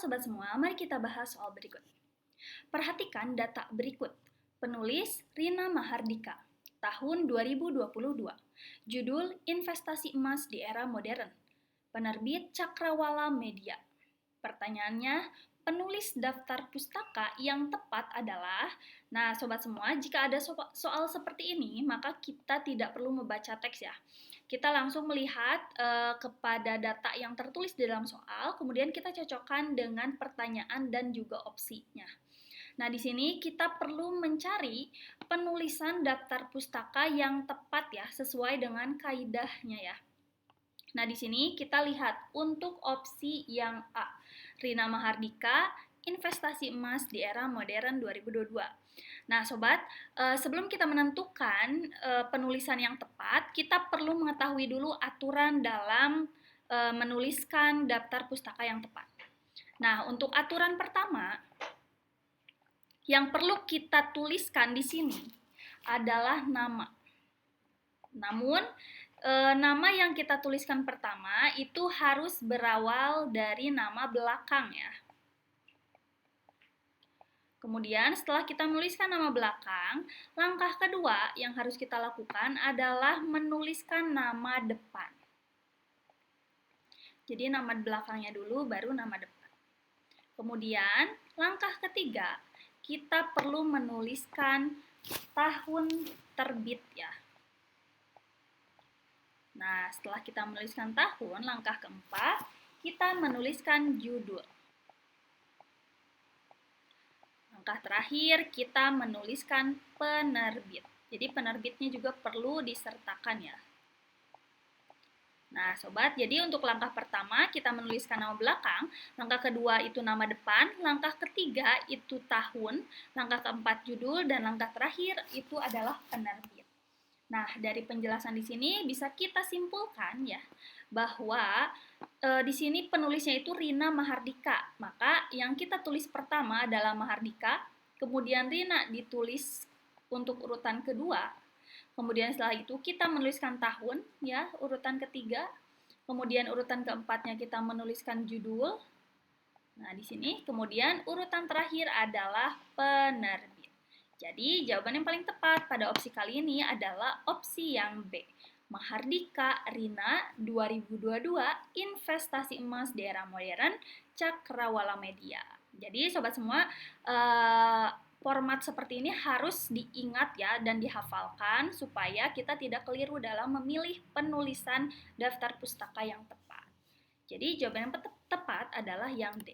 sobat semua, mari kita bahas soal berikut. Perhatikan data berikut. Penulis Rina Mahardika, tahun 2022. Judul Investasi Emas di Era Modern. Penerbit Cakrawala Media. Pertanyaannya, penulis daftar pustaka yang tepat adalah, nah sobat semua, jika ada soal seperti ini, maka kita tidak perlu membaca teks ya. Kita langsung melihat kepada data yang tertulis di dalam soal, kemudian kita cocokkan dengan pertanyaan dan juga opsinya. Nah, di sini kita perlu mencari penulisan daftar pustaka yang tepat ya, sesuai dengan kaidahnya ya. Nah, di sini kita lihat untuk opsi yang A, Rina Mahardika, Investasi Emas di Era Modern 2022. Nah, sobat, sebelum kita menentukan penulisan yang tepat, kita perlu mengetahui dulu aturan dalam menuliskan daftar pustaka yang tepat. Nah, untuk aturan pertama, yang perlu kita tuliskan di sini adalah nama. Namun, nama yang kita tuliskan pertama itu harus berawal dari nama belakang ya. Kemudian setelah kita menuliskan nama belakang, langkah kedua yang harus kita lakukan adalah menuliskan nama depan. Jadi nama belakangnya dulu baru nama depan. Kemudian langkah ketiga, kita perlu menuliskan tahun terbit ya. Nah, setelah kita menuliskan tahun, langkah keempat, kita menuliskan judul. Langkah terakhir, kita menuliskan penerbit. Jadi penerbitnya juga perlu disertakan ya. Nah, sobat, jadi untuk langkah pertama kita menuliskan nama belakang, langkah kedua itu nama depan, langkah ketiga itu tahun, langkah keempat judul, dan langkah terakhir itu adalah penerbit. Nah, dari penjelasan di sini bisa kita simpulkan ya bahwa di sini penulisnya itu Rina Mahardika. Maka yang kita tulis pertama adalah Mahardika, kemudian Rina ditulis untuk urutan kedua. Kemudian setelah itu kita menuliskan tahun ya, urutan ketiga. Kemudian urutan keempatnya kita menuliskan judul. Nah, di sini kemudian urutan terakhir adalah penerbit. Jadi, jawaban yang paling tepat pada opsi kali ini adalah opsi yang B. Mahardika Rina 2022 Investasi Emas di Era Modern Cakrawala Media. Jadi, sobat semua, format seperti ini harus diingat ya dan dihafalkan supaya kita tidak keliru dalam memilih penulisan daftar pustaka yang tepat. Jadi jawaban yang tepat adalah yang D.